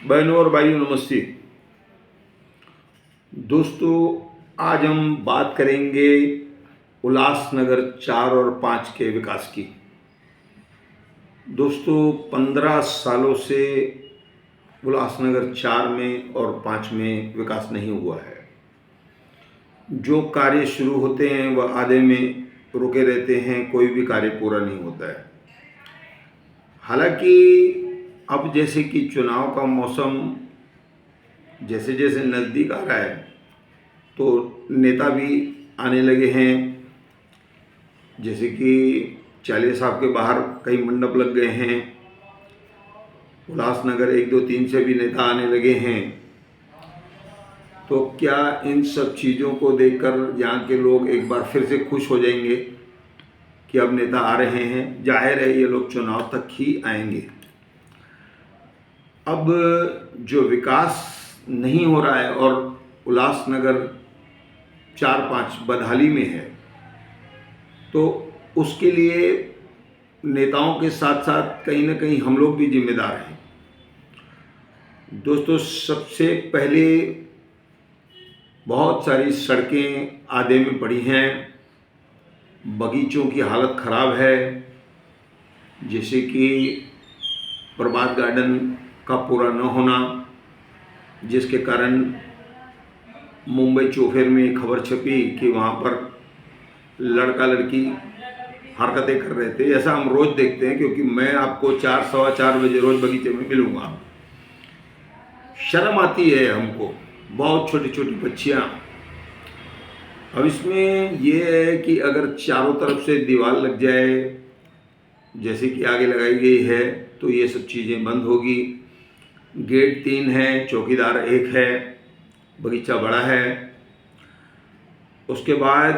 बहनों और भाइयों नमस्ते। दोस्तों, आज हम बात करेंगे उल्लासनगर 4 और 5 के विकास की। दोस्तों, 15 सालों से उल्लासनगर 4 में और 5 में विकास नहीं हुआ है। जो कार्य शुरू होते हैं वह आधे में रुके रहते हैं, कोई भी कार्य पूरा नहीं होता है। हालांकि अब जैसे कि चुनाव का मौसम जैसे जैसे नज़दीक आ रहा है तो नेता भी आने लगे हैं। जैसे कि चालीसा साहब के बाहर कई मंडप लग गए हैं। उल्लासनगर 1, 2, 3 से भी नेता आने लगे हैं। तो क्या इन सब चीज़ों को देखकर यहाँ के लोग एक बार फिर से खुश हो जाएंगे कि अब नेता आ रहे हैं? जाहिर है ये लोग चुनाव तक ही आएंगे। अब जो विकास नहीं हो रहा है और उल्लासनगर 4, 5 बदहाली में है, तो उसके लिए नेताओं के साथ साथ कहीं ना कहीं हम लोग भी जिम्मेदार हैं। दोस्तों, सबसे पहले बहुत सारी सड़कें आधे में पड़ी हैं, बगीचों की हालत ख़राब है। जैसे कि प्रभात गार्डन का पूरा न होना, जिसके कारण मुंबई चौफेर में खबर छपी कि वहाँ पर लड़का लड़की हरकतें कर रहे थे। ऐसा हम रोज़ देखते हैं, क्योंकि मैं आपको 4, सवा 4 बजे रोज़ बगीचे में मिलूँगा। शर्म आती है हमको, बहुत छोटी छोटी बच्चियाँ। अब इसमें यह है कि अगर चारों तरफ से दीवार लग जाए, जैसे कि आगे लगाई गई है, तो ये सब चीज़ें बंद होगी। गेट 3 है, चौकीदार 1 है, बगीचा बड़ा है। उसके बाद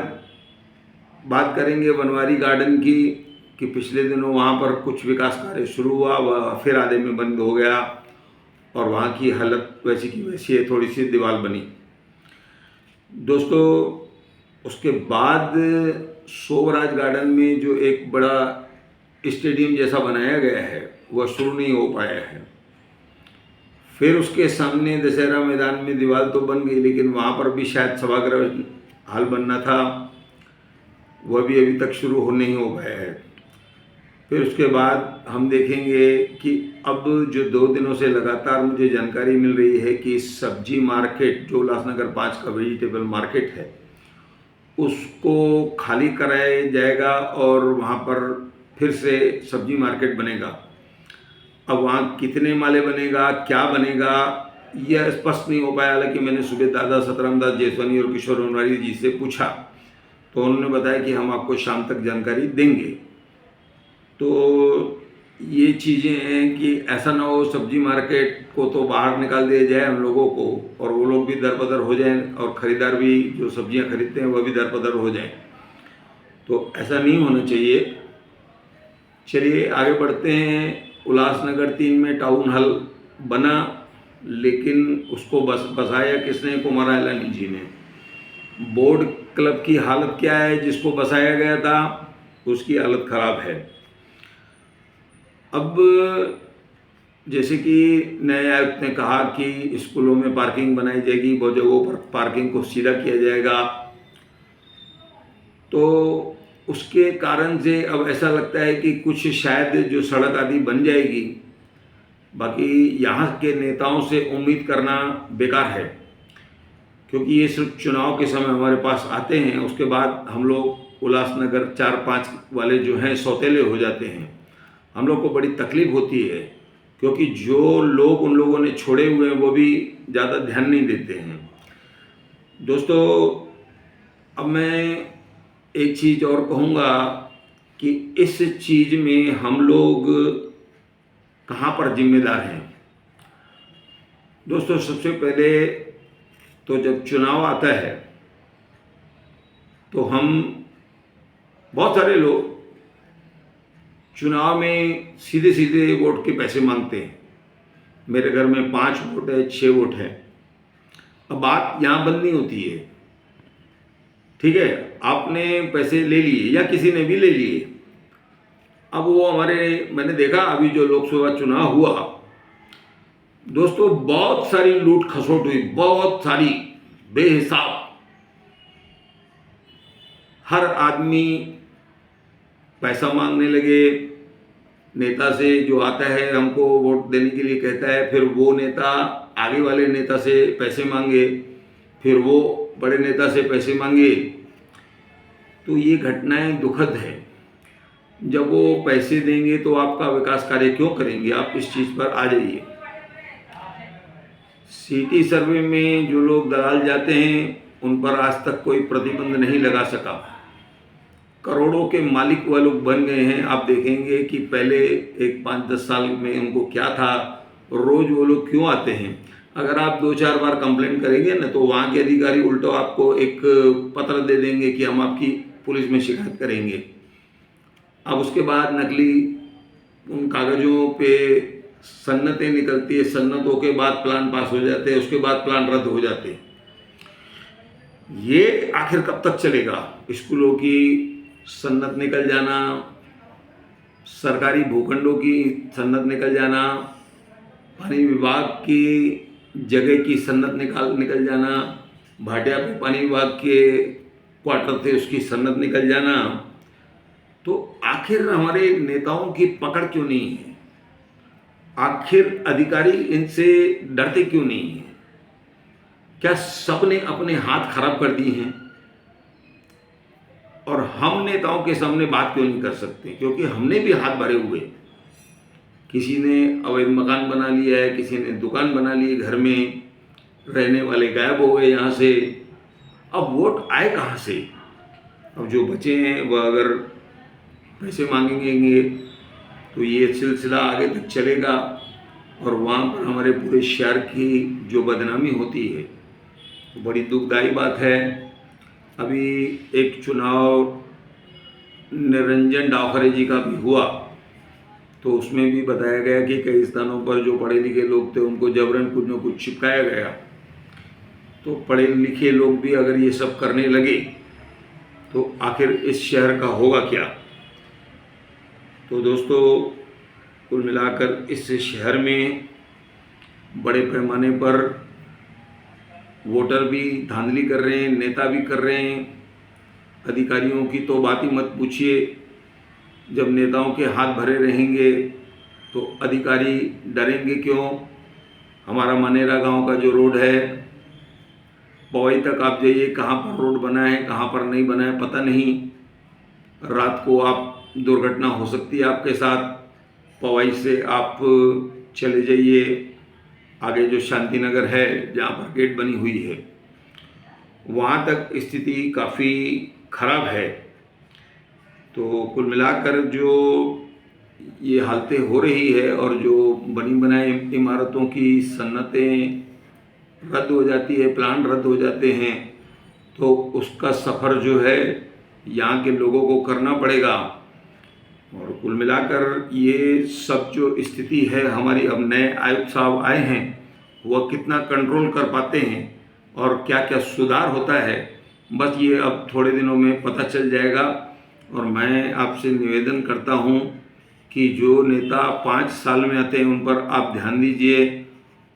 बात करेंगे बनवारी गार्डन की, कि पिछले दिनों वहाँ पर कुछ विकास कार्य शुरू हुआ, वह फिर आधे में बंद हो गया और वहाँ की हालत वैसी की वैसी है, थोड़ी सी दीवार बनी। दोस्तों, उसके बाद शोभराज गार्डन में जो एक बड़ा स्टेडियम जैसा बनाया गया है वह शुरू नहीं हो पाया है। फिर उसके सामने दशहरा मैदान में दीवार तो बन गई, लेकिन वहाँ पर भी शायद सभागृह हाल बनना था, वह भी अभी तक शुरू हो नहीं हो पाया है। फिर उसके बाद हम देखेंगे कि अब जो 2 दिनों से लगातार मुझे जानकारी मिल रही है कि सब्जी मार्केट, जो उल्लासनगर 5 का वेजिटेबल मार्केट है, उसको खाली कराया जाएगा और वहाँ पर फिर से सब्जी मार्केट बनेगा। अब वहाँ कितने माले बनेगा, क्या बनेगा, यह स्पष्ट नहीं हो पाया। हालांकि मैंने सुबह दादा सतराम दास जेसवानी और किशोर बनवारी जी से पूछा, तो उन्होंने बताया कि हम आपको शाम तक जानकारी देंगे। तो ये चीज़ें हैं कि ऐसा ना हो सब्जी मार्केट को तो बाहर निकाल दिया जाए हम लोगों को, और वो लोग भी दरबदर हो जाएं और ख़रीदार भी जो सब्जियां खरीदते हैं वह भी दरबदर हो जाएं। तो ऐसा नहीं होना चाहिए। चलिए आगे बढ़ते हैं। उल्लासनगर 3 में टाउन हॉल बना, लेकिन उसको बसाया किसने? कुमार इलानी जी ने। बोर्ड क्लब की हालत क्या है? जिसको बसाया गया था उसकी हालत ख़राब है। अब जैसे कि नए आयुक्त ने कहा कि स्कूलों में पार्किंग बनाई जाएगी, बहुत जगहों पर पार्किंग को सीधा किया जाएगा, तो उसके कारण से अब ऐसा लगता है कि कुछ शायद जो सड़क आदि बन जाएगी। बाकी यहाँ के नेताओं से उम्मीद करना बेकार है, क्योंकि ये सिर्फ चुनाव के समय हमारे पास आते हैं, उसके बाद हम लोग उल्लासनगर 4, 5 वाले जो हैं सौतेले हो जाते हैं। हम लोग को बड़ी तकलीफ होती है, क्योंकि जो लोग उन लोगों ने छोड़े हुए हैं वो भी ज़्यादा ध्यान नहीं देते हैं। दोस्तों, अब मैं एक चीज़ और कहूँगा कि इस चीज़ में हम लोग कहाँ पर जिम्मेदार हैं। दोस्तों, सबसे पहले तो जब चुनाव आता है तो हम बहुत सारे लोग चुनाव में सीधे सीधे वोट के पैसे मांगते हैं। मेरे घर में 5 वोट है, 6 वोट है। अब बात यहाँ बंद नहीं होती है, ठीक है? आपने पैसे ले लिए या किसी ने भी ले लिए, अब वो मैंने देखा अभी जो लोकसभा चुनाव हुआ दोस्तों बहुत सारी लूट खसोट हुई, बहुत सारी बेहिसाब। हर आदमी पैसा मांगने लगे नेता से, जो आता है हमको वोट देने के लिए कहता है, फिर वो नेता आगे वाले नेता से पैसे मांगे, फिर वो बड़े नेता से पैसे मांगे। तो ये घटनाएं दुखद है। जब वो पैसे देंगे तो आपका विकास कार्य क्यों करेंगे? आप इस चीज़ पर आ जाइए। सिटी सर्वे में जो लोग दलाल जाते हैं उन पर आज तक कोई प्रतिबंध नहीं लगा सका। करोड़ों के मालिक वह लोग बन गए हैं। आप देखेंगे कि पहले एक 5-10 साल में उनको क्या था, रोज वो लोग क्यों आते हैं। अगर आप 2-4 बार कंप्लेंट करेंगे ना, तो वहाँ के अधिकारी उल्टो आपको एक पत्र दे देंगे कि हम आपकी पुलिस में शिकायत करेंगे। अब उसके बाद नकली उन कागजों पे सन्नतें निकलती है, सन्नतों के बाद प्लान पास हो जाते हैं, उसके बाद प्लान रद्द हो जाते हैं। ये आखिर कब तक चलेगा? स्कूलों की सन्नत निकल जाना, सरकारी भूखंडों की सन्नत निकल जाना, पानी विभाग की जगह की सन्नत निकल जाना, भाटिया पे पानी विभाग के क्वार्टर थे उसकी सन्नत निकल जाना। तो आखिर हमारे नेताओं की पकड़ क्यों नहीं है? आखिर अधिकारी इनसे डरते क्यों नहीं है? क्या सबने अपने हाथ खराब कर दिए हैं? और हम नेताओं के सामने बात क्यों नहीं कर सकते? क्योंकि हमने भी हाथ भरे हुए। किसी ने अवैध मकान बना लिया है, किसी ने दुकान बना ली है, घर में रहने वाले गायब हो गए यहाँ से। अब वोट आए कहाँ से? अब जो बचे हैं वह अगर पैसे मांगेंगे तो ये सिलसिला आगे तक चलेगा और वहाँ पर हमारे पूरे शहर की जो बदनामी होती है, तो बड़ी दुखदाई बात है। अभी एक चुनाव निरंजन डावखरे जी का भी हुआ, तो उसमें भी बताया गया कि कई स्थानों पर जो पढ़े लिखे लोग थे उनको जबरन कुछ न कुछ चिपकाया गया। तो पढ़े लिखे लोग भी अगर ये सब करने लगे तो आखिर इस शहर का होगा क्या? तो दोस्तों कुल मिलाकर इस शहर में बड़े पैमाने पर वोटर भी धांधली कर रहे हैं, नेता भी कर रहे हैं। अधिकारियों की तो बात ही मत पूछिए। जब नेताओं के हाथ भरे रहेंगे तो अधिकारी डरेंगे क्यों? हमारा मनेरा गांव का जो रोड है, पवई तक आप जाइए, कहाँ पर रोड बना है कहाँ पर नहीं बना है पता नहीं। रात को आप दुर्घटना हो सकती है आपके साथ। पवई से आप चले जाइए, आगे जो शांति नगर है जहाँ पर गेट बनी हुई है, वहाँ तक स्थिति काफ़ी खराब है। तो कुल मिलाकर जो ये हालतें हो रही है और जो बनी बनाई इमारतों की सन्नतें रद्द हो जाती है, प्लान रद्द हो जाते हैं, तो उसका सफ़र जो है यहाँ के लोगों को करना पड़ेगा। और कुल मिलाकर ये सब जो स्थिति है हमारी, अब नए आयुक्त साहब आए हैं, वह कितना कंट्रोल कर पाते हैं और क्या क्या सुधार होता है, बस ये अब थोड़े दिनों में पता चल जाएगा। और मैं आपसे निवेदन करता हूँ कि जो नेता 5 साल में आते हैं उन पर आप ध्यान दीजिए।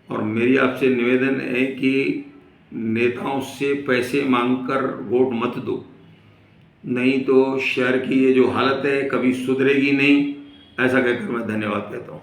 और मेरी आपसे निवेदन है कि नेताओं से पैसे मांगकर वोट मत दो, नहीं तो शहर की ये जो हालत है कभी सुधरेगी नहीं। ऐसा कहकर मैं धन्यवाद कहता हूँ।